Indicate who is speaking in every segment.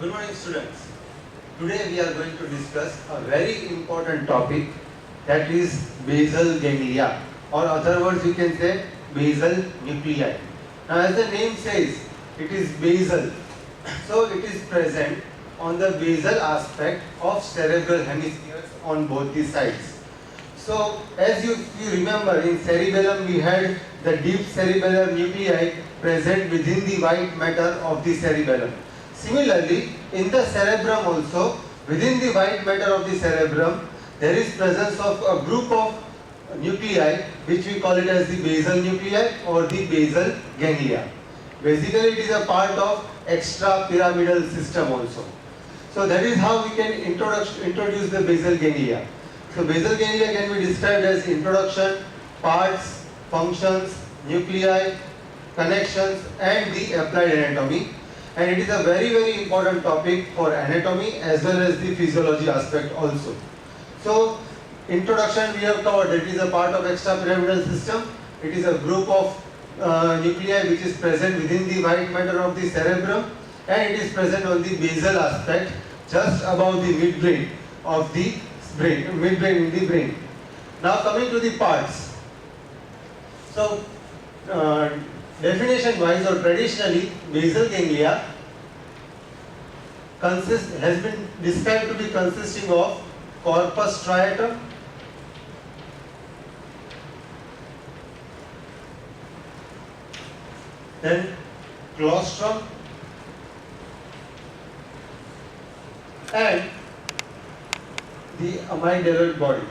Speaker 1: Good morning, students. Today we are going to discuss a very important topic, that is basal ganglia, or other words you can say basal nuclei. Now as the name says, it is basal. So it is present on the basal aspect of cerebral hemispheres on both the sides. So as you remember, in cerebellum we had the deep cerebellar nuclei present within the white matter of the cerebellum. Similarly, in the cerebrum also, within the white matter of the cerebrum, there is presence of a group of nuclei which we call it as the basal nuclei or the basal ganglia. Basically, it is a part of extrapyramidal system also. So that is how we can introduce the basal ganglia. So basal ganglia can be described as introduction, parts, functions, nuclei, connections and the applied anatomy. And it is a very important topic for anatomy as well as the physiology aspect also. So introduction we have covered, it is a part of extrapyramidal system. It is a group of nuclei which is present within the white matter of the cerebrum, and it is present on the basal aspect just above the midbrain of the brain, midbrain in the brain. Now coming to the parts. So definition wise or traditionally, basal ganglia has been described to be consisting of corpus striatum, then claustrum and the amygdaloid body.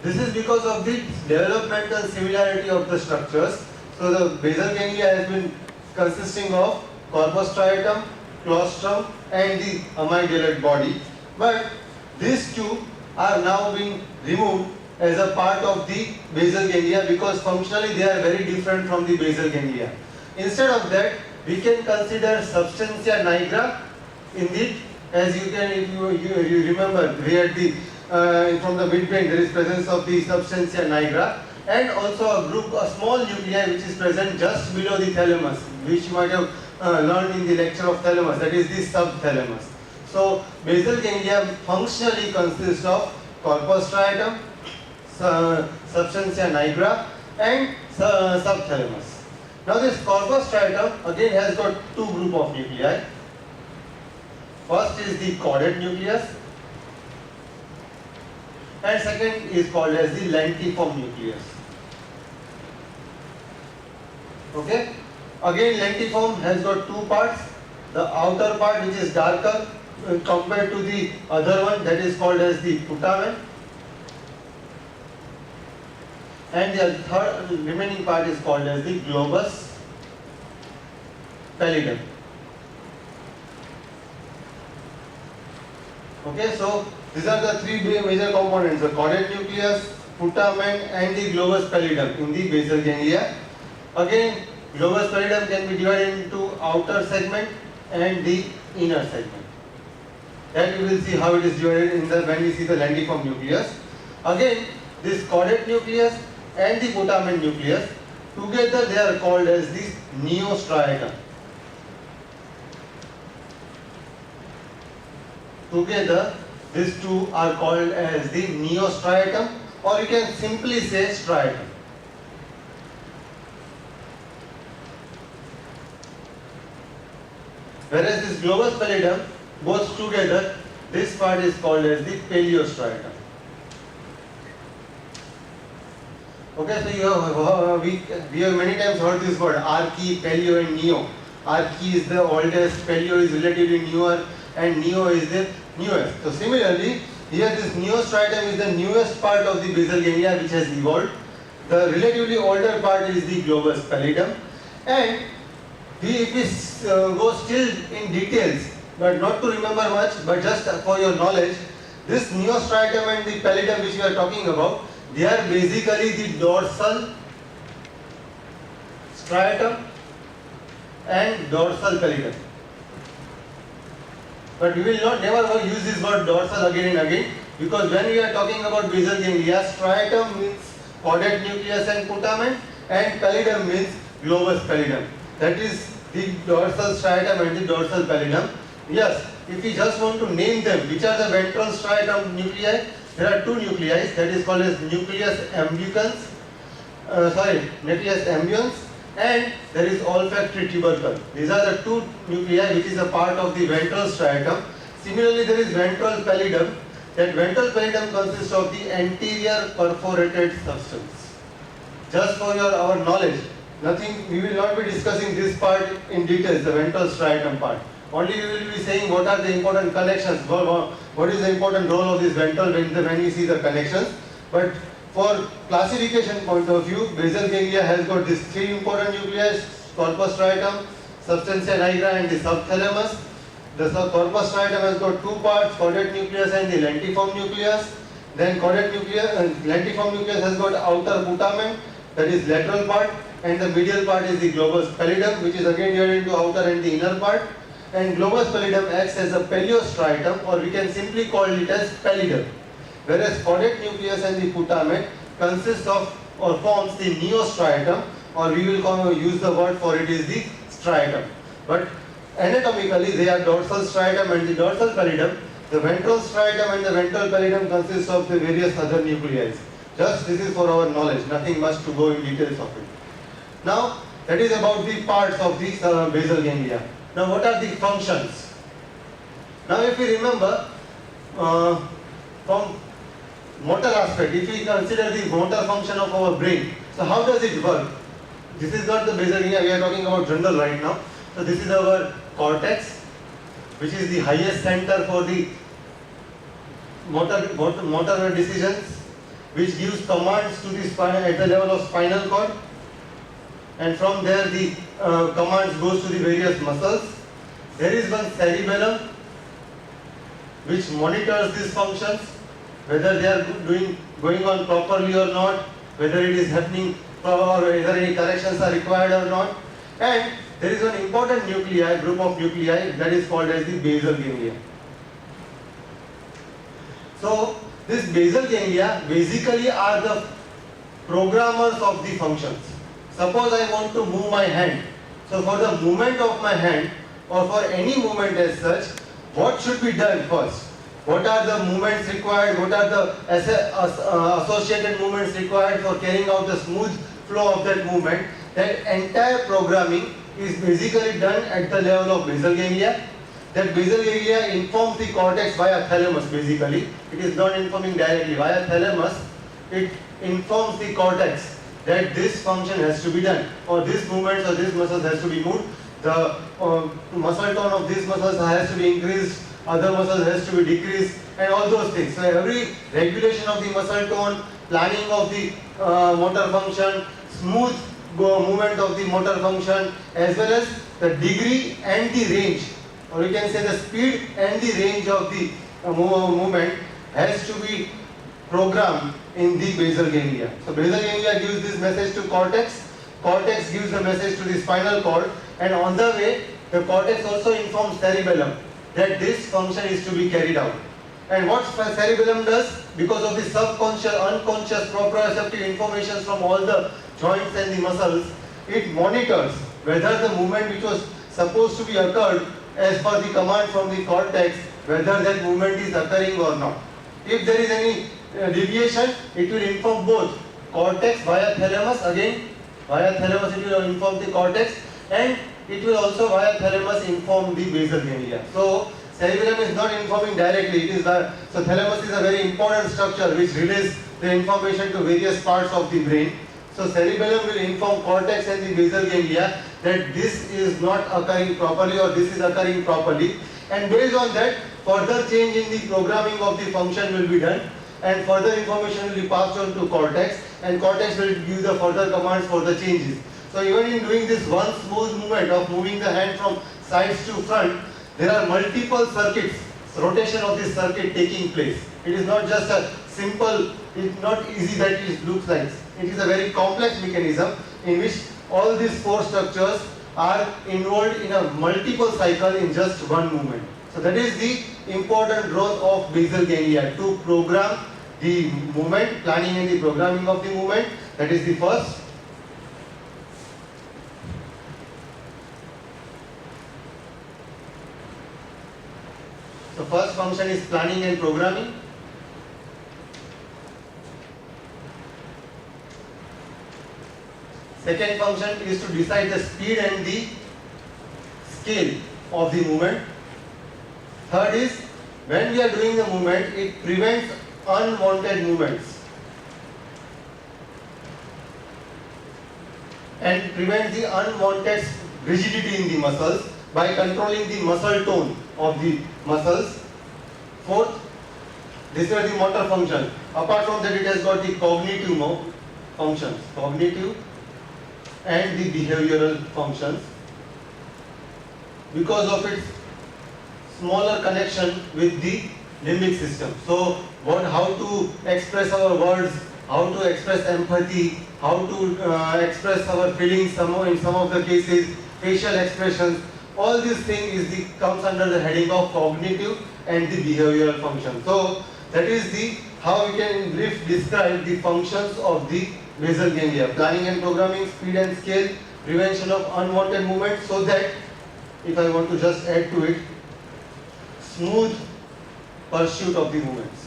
Speaker 1: This is because of the developmental similarity of the structures. So the basal ganglia has been consisting of corpus striatum, claustrum and the amygdaloid body. But these two are now being removed as a part of the basal ganglia because functionally they are very different from the basal ganglia. Instead of that, we can consider substantia nigra. Indeed, as you can, if you remember, we had the from the midbrain there is presence of the substantia nigra, and also a small nuclei which is present just below the thalamus, which you might have learned in the lecture of thalamus, that is the subthalamus. So basal ganglia functionally consists of corpus striatum, substantia nigra and subthalamus. Now this corpus striatum again has got two group of nuclei. First is the caudate nucleus and second is called as the lentiform nucleus. Okay? Again lentiform has got two parts. The outer part which is darker compared to the other one, that is called as the putamen, and the third remaining part is called as the globus pallidum. Okay, so these are the three major components: the caudate nucleus, putamen and the globus pallidum in the basal ganglia. Again, globus pallidum can be divided into outer segment and the inner segment. That we will see how it is divided in the when we see the lentiform nucleus. Again, this caudate nucleus and the putamen nucleus together they are called as the neostriatum. Together these two are called as the neostriatum, or you can simply say striatum. Whereas this globus pallidum, both together, this part is called as the paleostriatum. Okay, so we have many times heard this word archae, paleo and neo. Archae is the oldest, paleo is relatively newer and neo is the newest. So similarly, here this neostriatum is the newest part of the basal ganglia which has evolved. The relatively older part is the globus pallidum, and if we go still in details, but not to remember much, but just for your knowledge, this neostriatum and the pallidum which we are talking about, they are basically the dorsal striatum and dorsal pallidum. But we will never use this word dorsal again and again, because when we are talking about basal ganglia, striatum means caudate nucleus and putamen, and pallidum means globus pallidum. That is the dorsal striatum and the dorsal pallidum. Yes, if we just want to name them, which are the ventral striatum nuclei? There are two nuclei, that is called as nucleus ambulans, nucleus ambiens, and there is olfactory tubercle. These are the two nuclei which is a part of the ventral striatum. Similarly, there is ventral pallidum. That ventral pallidum consists of the anterior perforated substance. Just for our knowledge, nothing, we will not be discussing this part in details, the ventral striatum part. Only we will be saying what are the important connections, what is the important role of this ventral when we see the connections. But for classification point of view, basal ganglia has got these three important nuclei: corpus striatum, substantia nigra, and the subthalamus. The corpus striatum has got two parts: caudate nucleus and the lentiform nucleus. Then caudate nucleus, lentiform nucleus has got outer putamen, that is lateral part, and the medial part is the globus pallidum, which is again divided into outer and the inner part. And globus pallidum acts as a palleostriatum, or we can simply call it as pallidum. Whereas caudate nucleus and the putamen consists of or forms the neostriatum, or we will use the word for it is the striatum. But anatomically they are dorsal striatum and the dorsal pallidum. The ventral striatum and the ventral pallidum consists of the various other nuclei. Just this is for our knowledge, nothing much to go in details of it. Now that is about the parts of the basal ganglia. Now what are the functions? Now if we remember from motor aspect, if we consider the motor function of our brain, so how does it work? This is not the basal ganglia, we are talking about general right now. So this is our cortex, which is the highest center for the motor decisions, which gives commands to the spine at the level of spinal cord, and from there the commands goes to the various muscles. There is one cerebellum which monitors these functions, whether they are going on properly or not, whether it is happening or whether any corrections are required or not. And there is one important group of nuclei that is called as the basal ganglia. So this basal ganglia basically are the programmers of the functions. Suppose I want to move my hand. So for the movement of my hand, or for any movement as such, what should be done first? What are the movements required? What are the associated movements required for carrying out the smooth flow of that movement? That entire programming is basically done at the level of basal ganglia. That basal ganglia informs the cortex via thalamus basically. It is not informing directly. Via thalamus, it informs the cortex that this function has to be done, or this movements or this muscles has to be moved. The muscle tone of these muscles has to be increased, other muscles has to be decreased, and all those things. So every regulation of the muscle tone, planning of the motor function, smooth movement of the motor function, as well as the degree and the range, or you can say the speed and the range of the movement has to be programmed in the basal ganglia. So basal ganglia gives this message to cortex, cortex gives the message to the spinal cord, and on the way the cortex also informs cerebellum that this function is to be carried out. And what cerebellum does, because of the subconscious, unconscious proprioceptive information from all the joints and the muscles, it monitors whether the movement which was supposed to be occurred as per the command from the cortex, whether that movement is occurring or not. If there is any deviation, it will inform both cortex via thalamus, again via thalamus it will inform the cortex, and it will also via thalamus inform the basal ganglia. So cerebellum is not informing directly, so thalamus is a very important structure which relays the information to various parts of the brain. So cerebellum will inform cortex and the basal ganglia that this is not occurring properly or this is occurring properly, and based on that further change in the programming of the function will be done, and further information will be passed on to cortex, and cortex will give the further commands for the changes. So even in doing this one smooth movement of moving the hand from sides to front, there are multiple circuits, rotation of this circuit taking place. It is not just a simple, it's not easy that it looks like. It is a very complex mechanism in which all these four structures are involved in a multiple cycle in just one movement. So that is the important role of basal ganglia, to program the movement, planning and the programming of the movement. That is the first. first function is planning and programming. Second function is to decide the speed and the scale of the movement. Third is, when we are doing the movement, it prevents unwanted movements and prevents the unwanted rigidity in the muscles by controlling the muscle tone of the muscles. Fourth, this is the motor function. Apart from that, it has got the cognitive functions, cognitive and the behavioral functions, because of its smaller connection with the limbic system. So, how to express our words, how to express empathy, how to express our feelings, in some of the cases, facial expressions, all these things comes under the heading of cognitive and the behavioral function. So, that is how we can in brief describe the functions of the basal ganglia: planning and programming, speed and scale, prevention of unwanted movement, so that, if I want to just add to it, smooth pursuit of the movements.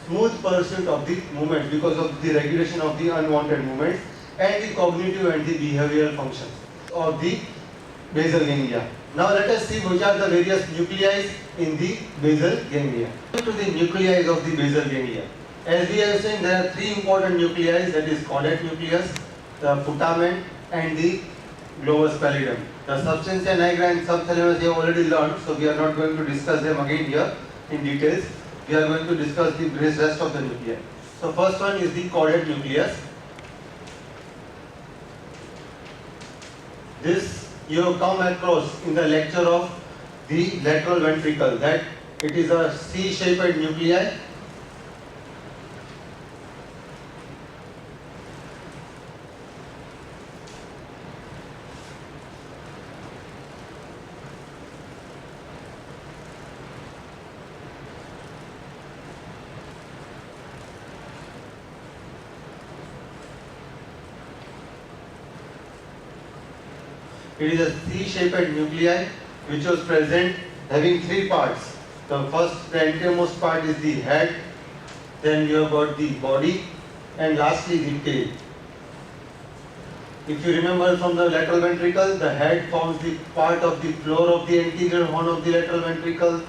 Speaker 1: Smooth pursuit of the movements because of the regulation of the unwanted movements and the cognitive and the behavioral functions of the basal ganglia. Now let us see which are the various nuclei in the basal ganglia. To the nuclei of the basal ganglia. As we have seen, there are three important nuclei, that is caudate nucleus, the putamen and the globus pallidum. The substantia nigra and subthalamus we have already learned, so we are not going to discuss them again here in details. We are going to discuss the rest of the nuclei. So first one is the caudate nucleus. This you have come across in the lecture of the lateral ventricle, that it is a C-shaped nuclei. It is a C-shaped nuclei which was present, having three parts. The first, the antermost part is the head, then you have got the body, and lastly the tail. If you remember from the lateral ventricle, the head forms the part of the floor of the anterior horn of the lateral ventricle,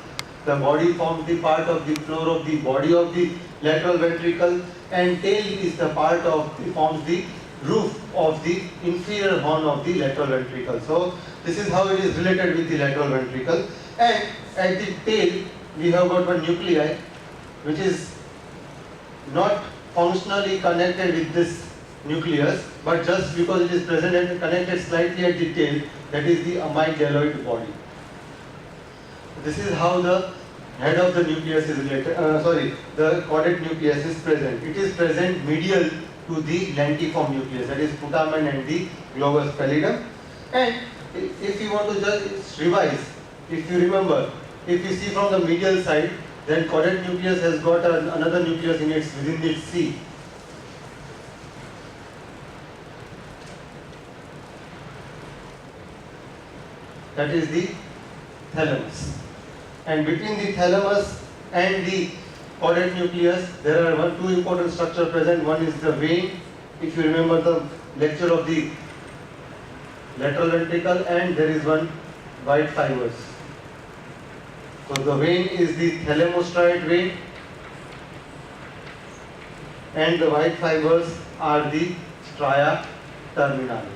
Speaker 1: the body forms the part of the floor of the body of the lateral ventricle, and tail is the part of forms the roof of the inferior horn of the lateral ventricle. So this is how it is related with the lateral ventricle. And at the tail we have got one nuclei which is not functionally connected with this nucleus, but just because it is present and connected slightly at the tail, that is the amygdaloid body. This is how the head of the nucleus is related, the caudate nucleus is present. It is present medial to the lentiform nucleus, that is putamen and the globus pallidum. And if you want to just revise, if you remember, if you see from the medial side, then caudate nucleus has got another nucleus within its C. That is the thalamus. And between the thalamus and the caudate nucleus, there are two important structures present. One is the vein, if you remember the lecture of the lateral ventricle, and there is one white fibers. So the vein is the thalamostriate vein, and the white fibers are the stria terminalis.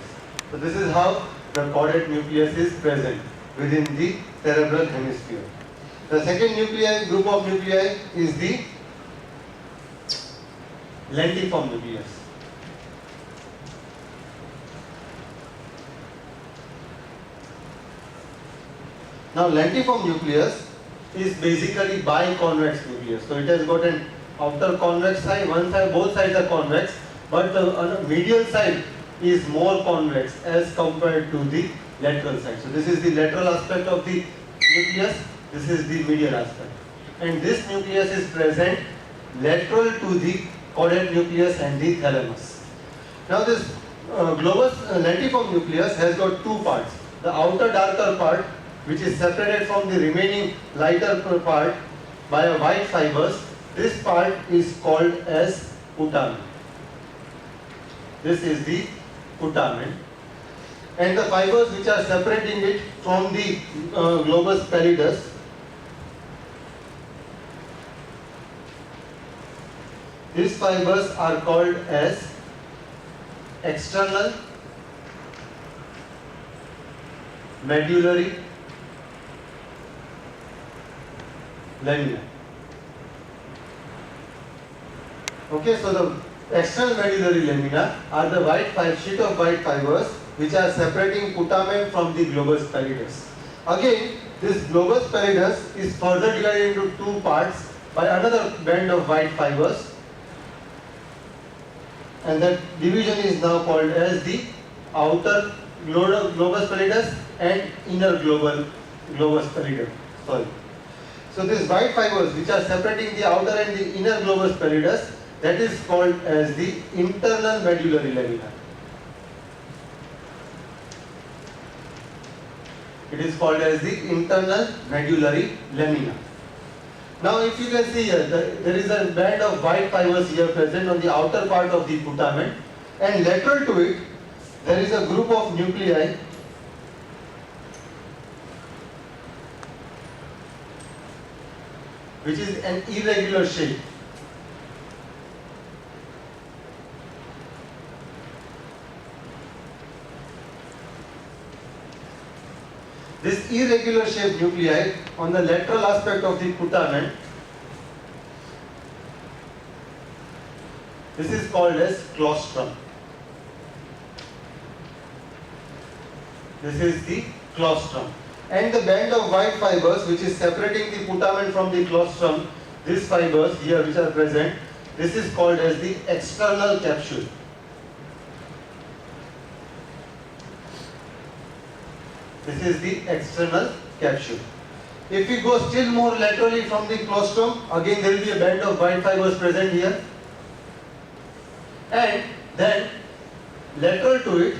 Speaker 1: So this is how the caudate nucleus is present within the cerebral hemisphere. The second group of nuclei is the lentiform nucleus. Now lentiform nucleus is basically biconvex nucleus. So it has got an outer convex side, both sides are convex, but the medial side is more convex as compared to the lateral side. So this is the lateral aspect of the nucleus. This is the medial aspect, and this nucleus is present lateral to the caudate nucleus and the thalamus. Now this lentiform nucleus has got two parts. The outer darker part which is separated from the remaining lighter part by a white fibers. This part is called as putamen. This is the putamen. And the fibers which are separating it from the globus pallidus, these fibers are called as external medullary lamina. Okay, so the external medullary lamina are the sheet of white fibers which are separating putamen from the globus pallidus. Again, this globus pallidus is further divided into two parts by another band of white fibers, and that division is now called as the outer globus pallidus and inner globus pallidum. Sorry. So these white fibers which are separating the outer and the inner globus pallidus, that is called as the internal medullary lamina. It is called as the internal medullary lamina. Now if you can see here, there is a band of white fibers here present on the outer part of the putamen, and lateral to it there is a group of nuclei which is an irregular shape. This irregular shaped nuclei on the lateral aspect of the putamen, this is called as claustrum. This is the claustrum. And the band of white fibers which is separating the putamen from the claustrum, these fibers here which are present, this is called as the external capsule. This is the external capsule. If we go still more laterally from the claustrum, again there will be a band of white fibers present here. And then lateral to it,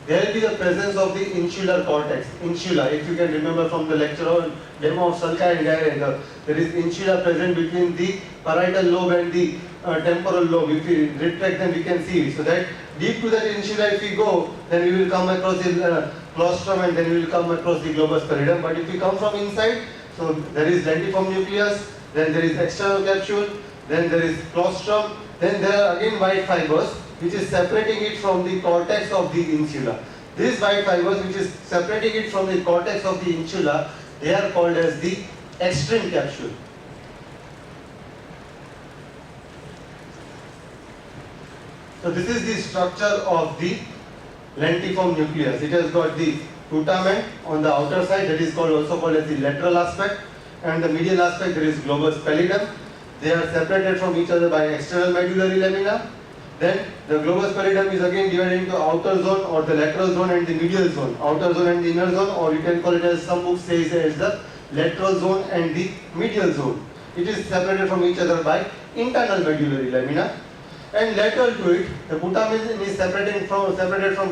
Speaker 1: there will be the presence of the insular cortex. Insula, if you can remember from the lecture on demo of sulci and gyre, there is insula present between the parietal lobe and the temporal lobe. If we retract, then we can see it. So that deep to that insula if we go, then we will come across the claustrum and then we will come across the globus pallidum. But if we come from inside, so there is lentiform nucleus, then there is external capsule, then there is claustrum, then there are again white fibers which is separating it from the cortex of the insula. These white fibers which is separating it from the cortex of the insula, they are called as the extreme capsule. So this is the structure of the lentiform nucleus. It has got the putamen on the outer side, that is also called as the lateral aspect, and the medial aspect there is globus pallidum. They are separated from each other by external medullary lamina. Then the globus pallidum is again divided into outer zone or the lateral zone and the medial zone, outer zone and the inner zone, or you can call it as some books says as the lateral zone and the medial zone. It is separated from each other by internal medullary lamina. And lateral to it, the putamen is separated from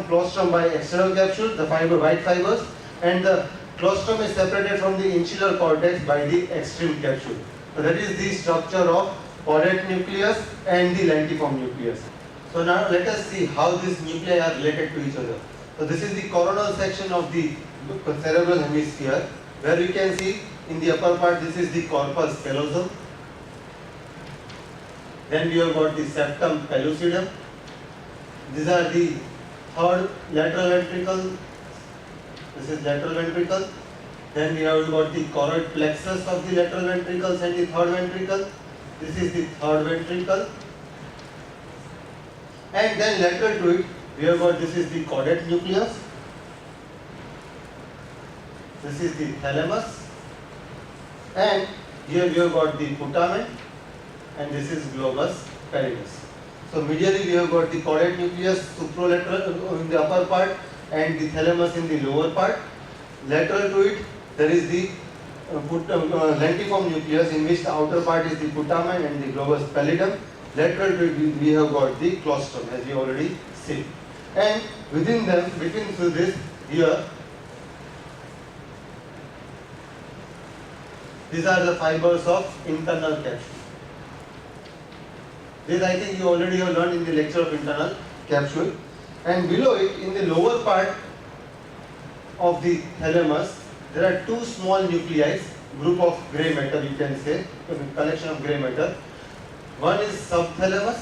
Speaker 1: claustrum by external capsule, the white fibers, and the claustrum is separated from the insular cortex by the extreme capsule. So that is the structure of caudate nucleus and the lentiform nucleus. So now let us see how these nuclei are related to each other. So this is the coronal section of the cerebral hemisphere, where you can see in the upper part this is the corpus callosum. Then we have got the septum pellucidum. These are the third lateral ventricle. This is lateral ventricle. Then we have got the choroid plexus of the lateral ventricles and the third ventricle. This is the third ventricle. And then lateral to it, we have got this is the caudate nucleus. This is the thalamus. And here we have got the putamen. And this is globus pallidus. So medially we have got the caudate nucleus supralateral in the upper part and the thalamus in the lower part. Lateral to it there is the lentiform nucleus, in which the outer part is the putamen and the globus pallidum. Lateral to it we have got the claustrum, as we already seen. And within them, between this here, These are the fibers of internal capsule. This I think you already have learned in the lecture of internal capsule. And below it, in the lower part of the thalamus, there are two small nuclei, group of grey matter you can say, collection of grey matter. One is subthalamus,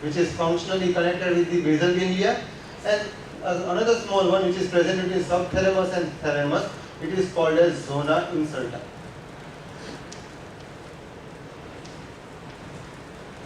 Speaker 1: which is functionally connected with the basal ganglia, and another small one which is present between subthalamus and thalamus. It is called as zona incerta.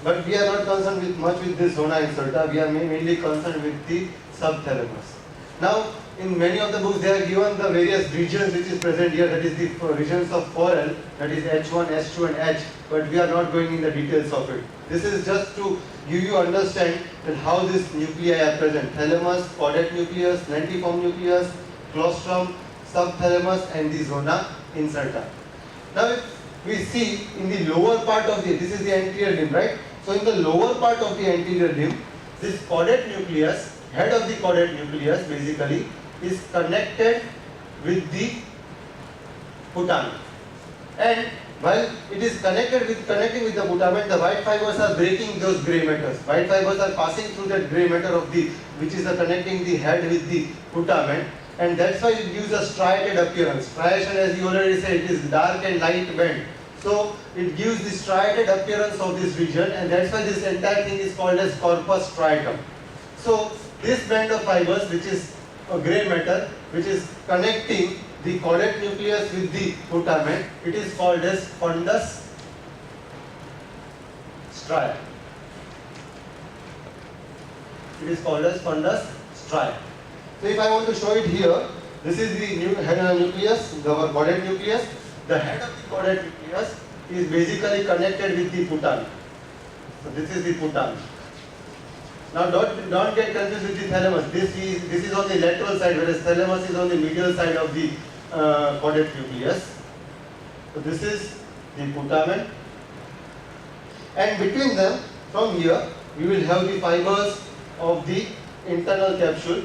Speaker 1: But we are not concerned much with this zona incerta. We are mainly concerned with the subthalamus. Now, in many of the books, they are given the various regions which is present here. That is the regions of 4L. That is H1, H2, and H. But we are not going in the details of it. This is just to give you understand that how these nuclei are present: thalamus, caudate nucleus, lentiform nucleus, claustrum, subthalamus, and the zona incerta. Now, if we see in the lower part of this is the anterior limb, right? So, in the lower part of the anterior limb, this caudate nucleus, head of the caudate nucleus, basically is connected with the putamen, and while it is connecting with the putamen, the white fibers are breaking those grey matters. White fibers are passing through that grey matter of the which is connecting the head with the putamen, and that's why it gives a striated appearance. Striation, as you already said, it is dark and light band. So it gives the striated appearance of this region, and that's why this entire thing is called as corpus striatum. So this band of fibers, which is a grey matter, which is connecting the caudate nucleus with the putamen, it is called as fundus stria. It is called as fundus stria. So if I want to show it here, this is the head nucleus, the caudate nucleus. The head of the caudate nucleus is basically connected with the putamen. So this is the putamen. Now don't get confused with the thalamus. This is on the lateral side, whereas thalamus is on the medial side of the caudate nucleus. So this is the putamen, and between them, from here, we will have the fibers of the internal capsule.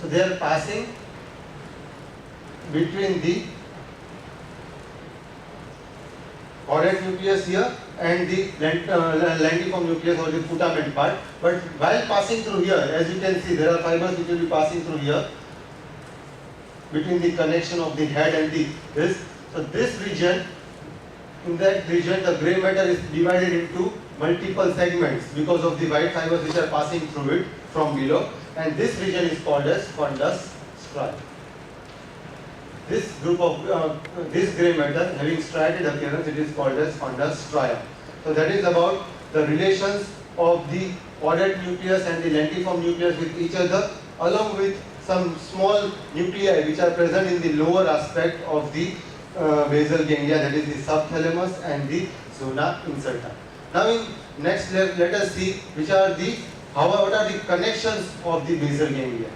Speaker 1: So they are passing between the caudate nucleus here and the lentiform nucleus or the putamen part. But while passing through here, as you can see, there are fibers which will be passing through here between the connection of the head and this. So this region, in that region, the grey matter is divided into multiple segments because of the white fibers which are passing through it from below. And this region is called as fundus stria. This group of this grey matter having striated appearance, it is called as fundus stria. So that is about the relations of the caudate nucleus and the lentiform nucleus with each other, along with some small nuclei which are present in the lower aspect of the basal ganglia, that is the subthalamus and the zona incerta. Now in next let us see what are the connections of the basal ganglia.